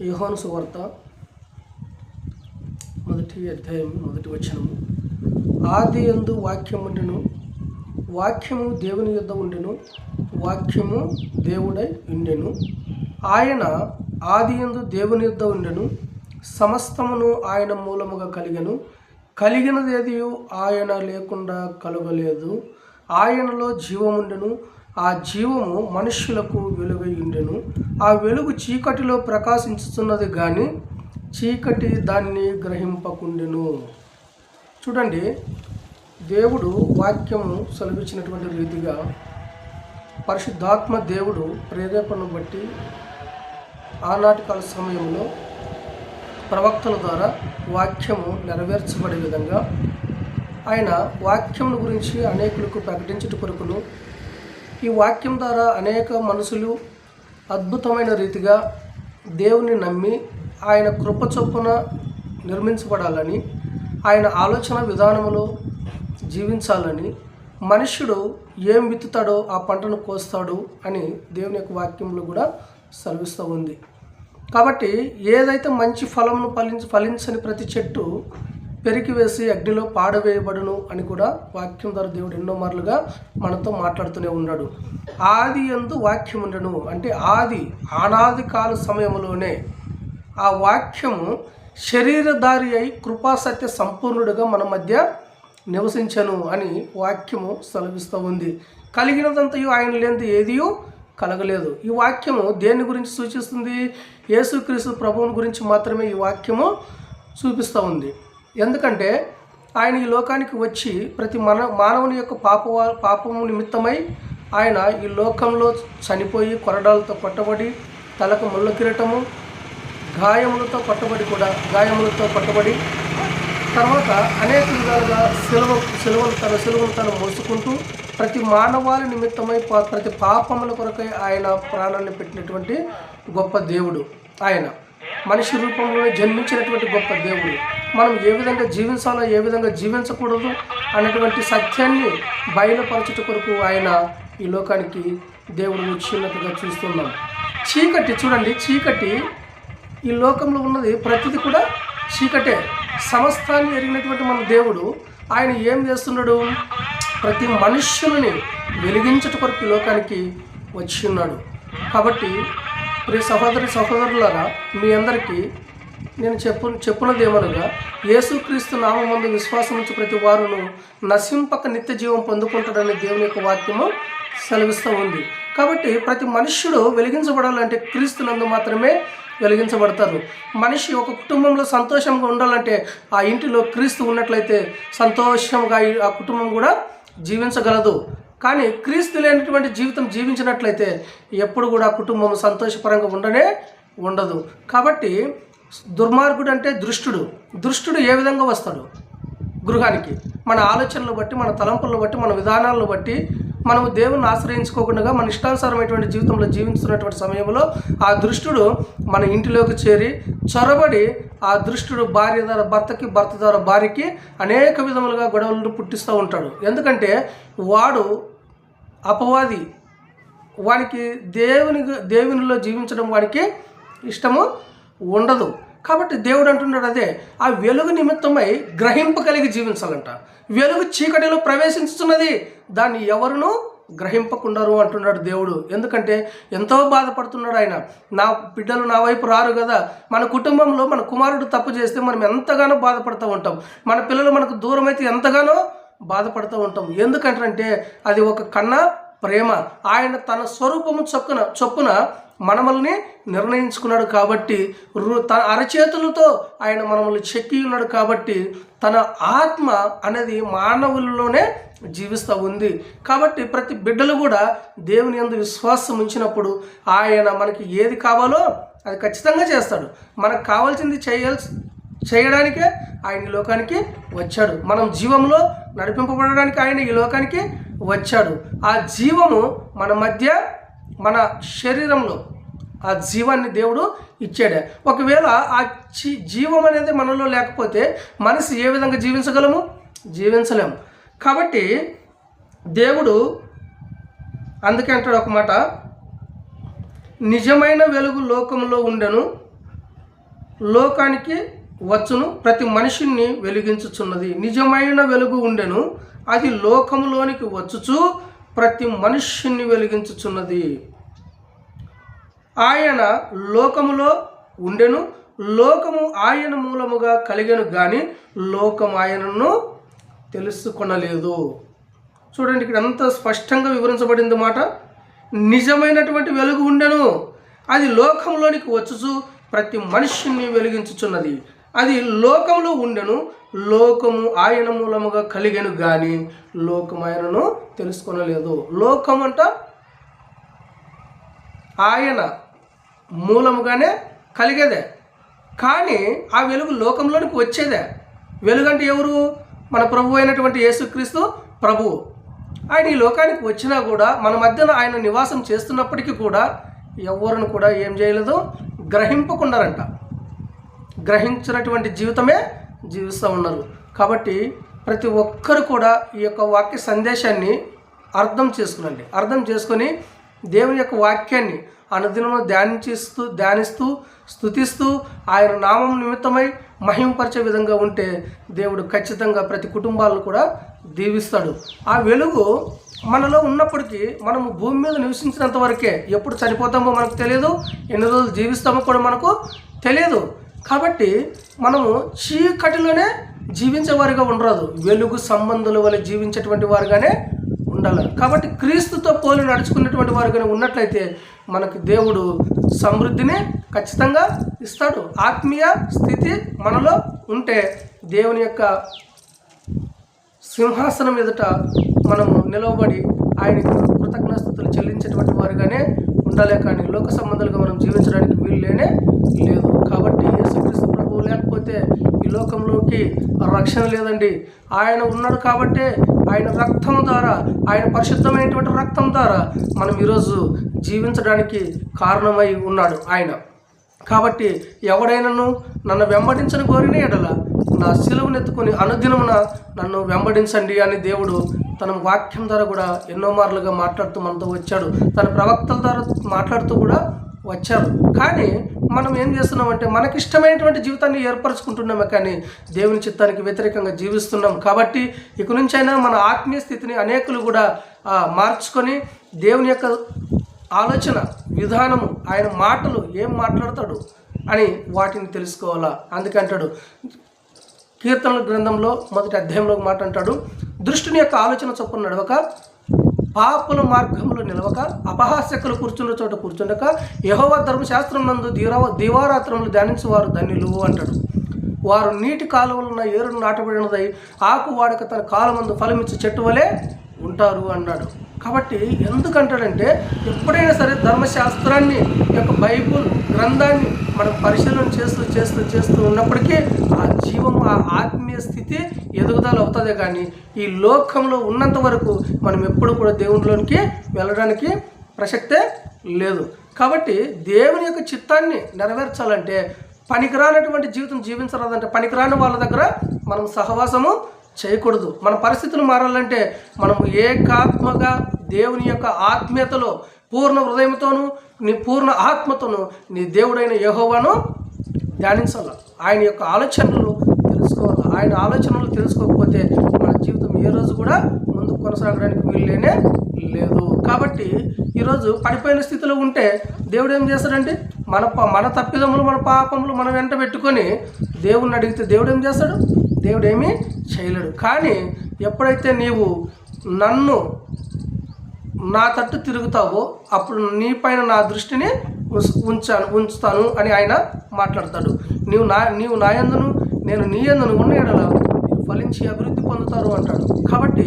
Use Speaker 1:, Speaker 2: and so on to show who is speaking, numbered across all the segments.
Speaker 1: యోహాను సువార్త 1 అధ్యాయం 1 వచనము. ఆది యందు వాక్యం ఉండెను, వాక్యము దేవుని యొద్ద ఉండెను, వాక్యము దేవుడై ఉండెను. ఆయన ఆది యందు దేవుని యొద్ద ఉండెను. సమస్తమును ఆయన మూలముగా కలిగెను. కలిగినదేదియు ఆయన లేకుండా కలుగలేదు. ఆయనలో జీవముండెను. ఆ జీవము మనుష్యులకు వెలుగై ఉండెను. ఆ వెలుగు చీకటిలో ప్రకాశించుతున్నది కానీ చీకటి దాన్ని గ్రహింపకుండెను. చూడండి, దేవుడు వాక్యము సెలవిచ్చినటువంటి రీతిగా పరిశుద్ధాత్మ దేవుడు ప్రేరేపణను బట్టి ఆనాటి కాల సమయంలో ప్రవక్తల ద్వారా వాక్యము నెరవేర్చబడే విధంగా ఆయన వాక్యమును గురించి అనేకులకు ప్రకటించుట కొరకును, ఈ వాక్యం ద్వారా అనేక మనుషులు అద్భుతమైన రీతిగా దేవుని నమ్మి ఆయన కృప చొప్పున నిర్మించబడాలని, ఆయన ఆలోచన విధానములో జీవించాలని, మనుష్యుడు ఏం విత్తుతాడో ఆ పంటను కోస్తాడు అని దేవుని యొక్క వాక్యంలో కూడా సెలవిస్తూ ఉంది. కాబట్టి ఏదైతే మంచి ఫలమును ఫలించని ప్రతి చెట్టు పెరికివేసి అగ్నిలో పాడవేయబడును అని కూడా వాక్యం ద్వారా దేవుడు ఎన్నో మార్లుగా మనతో మాట్లాడుతూనే ఉన్నాడు. ఆది యందు వాక్యం ఉండెను అంటే అనాది కాల సమయంలోనే ఆ వాక్యము శరీరధారి అయి కృపాసత్య సంపూర్ణుడిగా మన మధ్య నివసించను అని వాక్యము సెలవిస్తూ ఉంది. కలిగినదంతయు ఆయన లేనిది ఏదియూ కలగలేదు. ఈ వాక్యము దేని గురించి సూచిస్తుంది? యేసుక్రీస్తు ప్రభువుని గురించి మాత్రమే ఈ వాక్యము చూపిస్తూ ఉంది. ఎందుకంటే ఆయన ఈ లోకానికి వచ్చి ప్రతి మానవుని యొక్క పాపము నిమిత్తమై ఆయన ఈ లోకంలో చనిపోయి కొరడాలతో కొట్టబడి, తలకు ముళ్ళ కిరీటము, గాయములతో కొట్టబడి తర్వాత అనేక విధాలుగా సిలువను తను మోసుకుంటూ ప్రతి మానవాళి నిమిత్తమై ప్రతి పాపముల కొరకై ఆయన ప్రాణాన్ని పెట్టినటువంటి గొప్ప దేవుడు. ఆయన మనిషి రూపంలో జన్మించినటువంటి గొప్ప దేవుడు. మనం ఏ విధంగా జీవించాలో, ఏ విధంగా జీవించకూడదు అనేటువంటి సత్యాన్ని బయలుపరచుట కొరకు ఆయన ఈ లోకానికి దేవుడు వచ్చినట్టుగా చూస్తున్నాం. చీకటి ఈ లోకంలో ఉన్నది ప్రతిదీ కూడా చీకటే. సమస్తాన్ని ఎరిగినటువంటి మన దేవుడు ఆయన ఏం చేస్తున్నాడు? ప్రతి మనుష్యుని వెలిగించుట కొరకు ఈ లోకానికి వచ్చి ఉన్నాడు. కాబట్టి ప్రియ సహోదరులారా, మీ అందరికీ నేను చెప్పున్నది ఏమనగా, యేసుక్రీస్తు నామమందు విశ్వాసం నుంచి ప్రతి వారును నశింపక నిత్య జీవం పొందుకుంటాడని దేవుని యొక్క వాక్యము సెలవిస్తూ ఉంది. కాబట్టి ప్రతి మనుష్యుడు వెలిగించబడాలంటే క్రీస్తునందు మాత్రమే వెలిగించబడతారు. మనిషి ఒక కుటుంబంలో సంతోషంగా ఉండాలంటే ఆ ఇంటిలో క్రీస్తు ఉన్నట్లయితే సంతోషంగా ఆ కుటుంబం కూడా జీవించగలదు. కానీ క్రీస్తు లేనటువంటి జీవితం జీవించినట్లయితే ఎప్పుడు కూడా కుటుంబం సంతోషపరంగా ఉండదు. కాబట్టి దుర్మార్గుడు అంటే దుష్టుడు ఏ విధంగా వస్తాడు గృహానికి? మన ఆలోచనలు బట్టి, మన తలంపులను బట్టి, మన విధానాలను బట్టి మనము దేవుణ్ణి ఆశ్రయించుకోకుండా మన ఇష్టానుసారమైనటువంటి జీవితంలో జీవిస్తున్నటువంటి సమయంలో ఆ దుష్టుడు మన ఇంటిలోకి చేరి చొరబడి ఆ దుష్టుడు భార్య ద్వారా భర్తకి, భర్త ద్వారా భార్యకి అనేక విధములుగా గొడవలను పుట్టిస్తూ ఉంటాడు. ఎందుకంటే వాడు అపవాది. వానికి దేవునిలో జీవించడం వాడికి ఇష్టము ఉండదు. కాబట్టి దేవుడు అంటున్నాడు, అదే ఆ వెలుగు నిమిత్తమై గ్రహింపగలిగి జీవించాలంట. వెలుగు చీకటిలో ప్రవేశించుతున్నది, దాన్ని ఎవరునూ గ్రహింపకుండారు అంటున్నాడు దేవుడు. ఎందుకంటే ఎంతో బాధపడుతున్నాడు ఆయన. నా బిడ్డలు నా వైపు రారు కదా. మన కుటుంబంలో మన కుమారుడు తప్పు చేస్తే మనం ఎంతగానో బాధపడుతూ ఉంటాం. మన పిల్లలు మనకు దూరం అయితే ఎంతగానో బాధపడుతూ ఉంటాం. ఎందుకంటే అది ఒక కన్నా ప్రేమ. ఆయన తన స్వరూపము చొప్పున మనమల్ని నిర్ణయించుకున్నాడు. కాబట్టి తన అరచేతులతో ఆయన మనల్ని చెక్కి ఉన్నాడు. కాబట్టి తన ఆత్మ అనేది మానవులలోనే జీవిస్తూ ఉంది. కాబట్టి ప్రతి బిడ్డలు కూడా దేవుని యందు విశ్వాసం ఉంచినప్పుడు ఆయన మనకి ఏది కావాలో అది ఖచ్చితంగా చేస్తాడు. మనకు కావాల్సింది చేయడానికే ఆయన ఈ లోకానికి వచ్చాడు. మనం జీవంలో నడిపింపబడడానికి ఆయన ఈ లోకానికి వచ్చాడు. ఆ జీవము మన మధ్య, మన శరీరంలో ఆ జీవాన్ని దేవుడు ఇచ్చాడు. ఒకవేళ ఆ జీవం అనేది మనలో లేకపోతే మనిషి ఏ విధంగా జీవించలేము. కాబట్టి దేవుడు అందుకే అంటాడు ఒక మాట, నిజమైన వెలుగు లోకంలో ఉండెను, లోకానికి వచ్చును, ప్రతి మనిషిని వెలిగించుచున్నది. నిజమైన వెలుగు ఉండెను, అది లోకములోనికి వచ్చుచు ప్రతి మనుష్యుని వెలిగించుచున్నది. ఆయన లోకములో ఉండెను, లోకము ఆయన మూలముగా కలిగెను గాని లోకం ఆయనను తెలుసుకొనలేదు. చూడండి, ఇక్కడ ఎంత స్పష్టంగా వివరించబడింది మాట. నిజమైనటువంటి వెలుగు ఉండెను, అది లోకంలోనికి వచ్చుచు ప్రతి మనుష్యుని వెలిగించుచున్నది. అది లోకములో ఉండెను, లోకము ఆయన మూలముగా కలిగెను గాని లోకం ఆయనను తెలుసుకొనలేదు. లోకం అంట ఆయన మూలముగానే కలిగేదే, కానీ ఆ వెలుగు లోకంలోనికి వచ్చేదే. వెలుగంటే ఎవరు? మన ప్రభు అయినటువంటి యేసుక్రీస్తు ప్రభువు. ఆయన ఈ లోకానికి వచ్చినా కూడా మన మధ్యన ఆయన నివాసం చేస్తున్నప్పటికీ కూడా ఎవరిని కూడా ఏం చేయలేదు, గ్రహింపకుండారంట. గ్రహించినటువంటి జీవితమే జీవిస్తూ ఉన్నారు. కాబట్టి ప్రతి ఒక్కరు కూడా ఈ యొక్క వాక్య సందేశాన్ని అర్థం చేసుకొని దేవుని యొక్క వాక్యాన్ని అనుదినము ధ్యానిస్తూ స్తుతిస్తూ ఆయన నామం నిమిత్తమై మహిమపరిచే విధంగా ఉంటే దేవుడు ఖచ్చితంగా ప్రతి కుటుంబాలను కూడా దీవిస్తాడు. ఆ వెలుగు మనలో ఉన్నప్పటికీ మనము భూమి మీద నివసించినంత వరకే. ఎప్పుడు చనిపోతామో మనకు తెలియదు, ఎన్ని రోజులు జీవిస్తామో కూడా మనకు తెలియదు. కాబట్టి మనము చీకటిలోనే జీవించేవారిగా ఉండరాదు, వెలుగు సంబంధుల వల్ల జీవించేటువంటి వారుగానే ఉండాలి. కాబట్టి క్రీస్తుతో పోలి నడుచుకునేటువంటి వారుగానే ఉన్నట్లయితే మనకు దేవుడు సమృద్ధిని ఖచ్చితంగా ఇస్తాడు. ఆత్మీయ స్థితి మనలో ఉంటే దేవుని యొక్క సింహాసనం ఎదుట మనము నిలవబడి ఆయనకు కృతజ్ఞతాస్తుతులు చెల్లించేటువంటి వారుగానే ఉండాలి. కానీ లోక సంబంధాలుగా మనం జీవించడానికి వీల్లేనే లేదు. కాబట్టి యేసుక్రీస్తు ప్రభువు లేకపోతే ఈ లోకంలోకి రక్షణ లేదండి. ఆయన ఉన్నాడు కాబట్టే ఆయన రక్తం ద్వారా, ఆయన పరిశుద్ధమైనటువంటి రక్తం ద్వారా మనం ఈరోజు జీవించడానికి కారణమై ఉన్నాడు ఆయన. కాబట్టి ఎవడైనాను నన్ను వెంబడించని కోరిన ఎడల నా శిలువనెత్తుకొని అనుదినమున నన్ను వెంబడించండి అని దేవుడు తన వాక్యం ద్వారా కూడా ఎన్నో మార్లుగా మాట్లాడుతూ మనతో వచ్చాడు. తన ప్రవక్తల ద్వారా మాట్లాడుతూ కూడా వచ్చారు. కానీ మనం ఏం చేస్తున్నామంటే మనకిష్టమైనటువంటి జీవితాన్ని ఏర్పరచుకుంటున్నామే, కానీ దేవుని చిత్తానికి వ్యతిరేకంగా జీవిస్తున్నాం. కాబట్టి ఇక నుంచైనా మన ఆత్మీయ స్థితిని అనేకులు కూడా మార్చుకొని దేవుని యొక్క ఆలోచన విధానము, ఆయన మాటలు ఏం మాట్లాడతాడు అని వాటిని తెలుసుకోవాలా. అందుకే అంటాడు కీర్తనల గ్రంథంలో 1వ అధ్యాయంలో మాట అంటాడు, దృష్టిని యొక్క ఆలోచన చొప్పున నడవక, పాపుల మార్గంలో నిలవక, అపహాస్యకులు కూర్చున్న చోట కూర్చుండక, యెహోవా ధర్మశాస్త్రం నందు దివారాత్రములు ధ్యానించేవారు ధన్యులు అంటాడు. వారు నీటి కాలువలున్న ఏరును నాటబడినదై ఆకు వాడక తన కాలమందు ఫలమిచ్చి చెట్టు వలె ఉంటారు అన్నాడు. కాబట్టి ఎందుకంటాడంటే ఎప్పుడైనా సరే ధర్మశాస్త్రాన్ని యొక్క బైబుల్ గ్రంథాన్ని మనం పరిశీలన చేస్తూ ఉన్నప్పటికీ ఆ జీవం, ఆ ఆత్మీయ స్థితి ఎదుగుదల అవుతుంది. కానీ ఈ లోకంలో ఉన్నంత వరకు మనం ఎప్పుడు కూడా దేవునిలోనికి వెళ్ళడానికి ప్రసక్తే లేదు. కాబట్టి దేవుని యొక్క చిత్తాన్ని నెరవేర్చాలంటే పనికిరానటువంటి జీవితం జీవించరాదంటే పనికిరాని వాళ్ళ దగ్గర మనం సహవాసము చేయకూడదు. మన పరిస్థితులు మారాలంటే మనము ఏకాత్మగా దేవుని యొక్క ఆత్మీయతలో పూర్ణ హృదయంతోనూ నీ పూర్ణ ఆత్మతోనూ నీ దేవుడైన యెహోవాను ధ్యానించాలి. ఆయన యొక్క ఆలోచనలు తెలుసుకోవాలి. ఆయన ఆలోచనలు తెలుసుకోకపోతే మన జీవితం ఏ రోజు కూడా ముందుకు కొనసాగడానికి వీల్లేనే లేదు. కాబట్టి ఈరోజు పడిపోయిన స్థితిలో ఉంటే దేవుడు ఏం చేస్తాడంటే మన తప్పిదములు, మన పాపములు మనం వెంట పెట్టుకొని దేవుణ్ణి అడిగితే దేవుడు ఏం చేస్తాడు? దేవుడు ఏమీ చేయలేడు. కానీ ఎప్పుడైతే నీవు నన్ను నా తట్టు తిరుగుతావో అప్పుడు నీ పైన నా దృష్టిని ఉంచుతాను అని ఆయన మాట్లాడతాడు. నీవు నా యందును నేను నీ యందును ఉన్న ఎడల ఫలించి అభివృద్ధి పొందుతారు అంటాడు. కాబట్టి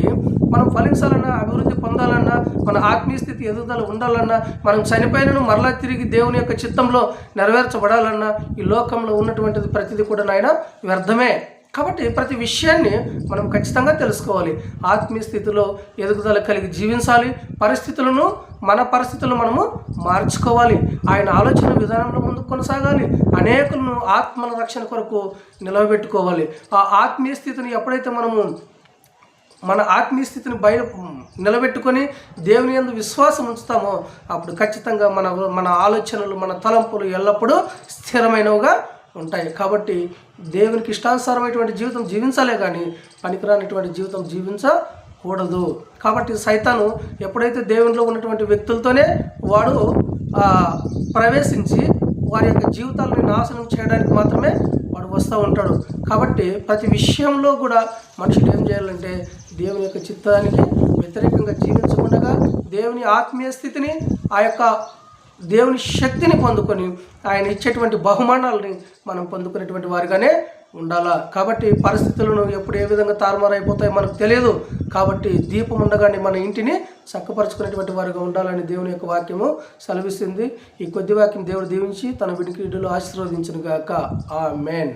Speaker 1: మనం ఫలించాలన్నా, అభివృద్ధి పొందాలన్నా, మన ఆత్మీయ స్థితి ఎదుగుదల ఉండాలన్నా, మనం చనిపోయినను మరలా తిరిగి దేవుని యొక్క చిత్తంలో నెరవేర్చబడాలన్నా ఈ లోకంలో ఉన్నటువంటిది ప్రతిదీ కూడా నాయన వ్యర్థమే. కాబట్టి ప్రతి విషయాన్ని మనం ఖచ్చితంగా తెలుసుకోవాలి. ఆత్మీయ స్థితిలో ఎదుగుదల కలిగి జీవించాలి. మన పరిస్థితులను మనము మార్చుకోవాలి. ఆయన ఆలోచన విధానంలో ముందుకు కొనసాగాలి. అనేకులను ఆత్మల రక్షణ కొరకు నిలవబెట్టుకోవాలి. ఆ ఆత్మీయ స్థితిని ఎప్పుడైతే మనము మన ఆత్మీయ స్థితిని నిలబెట్టుకొని దేవుని యందు విశ్వాసం ఉంచుతామో అప్పుడు ఖచ్చితంగా మన ఆలోచనలు, మన తలంపులు ఎల్లప్పుడూ స్థిరమైనవిగా ఉంటాయి. కాబట్టి దేవునికి ఇష్టానుసారమైనటువంటి జీవితం జీవించాలే కానీ పనికిరానటువంటి జీవితం జీవించకూడదు. కాబట్టి సైతాను ఎప్పుడైతే దేవునిలో ఉన్నటువంటి వ్యక్తులతోనే వాడు ప్రవేశించి వారి యొక్క జీవితాలను నాశనం చేయడానికి మాత్రమే వాడు వస్తూ ఉంటాడు. కాబట్టి ప్రతి విషయంలో కూడా మనుషులు ఏం చేయాలంటే దేవుని యొక్క చిత్తానికి వ్యతిరేకంగా జీవించకుండా దేవుని ఆత్మీయ స్థితిని, ఆ యొక్క దేవుని శక్తిని పొందుకొని ఆయన ఇచ్చేటువంటి బహుమానాలని మనం పొందుకునేటువంటి వారిగానే ఉండాలా. కాబట్టి పరిస్థితులను ఎప్పుడు ఏ విధంగా తారుమారైపోతాయో మనకు తెలియదు. కాబట్టి దీపం ఉండగానే మన ఇంటిని చక్కపరుచుకునేటువంటి వారిగా ఉండాలని దేవుని యొక్క వాక్యము సెలవిస్తుంది. ఈ కొద్ది వాక్యం దేవుడు దీవించి తన వినికిడిలో ఆశీర్వదించును గాక. ఆమేన్.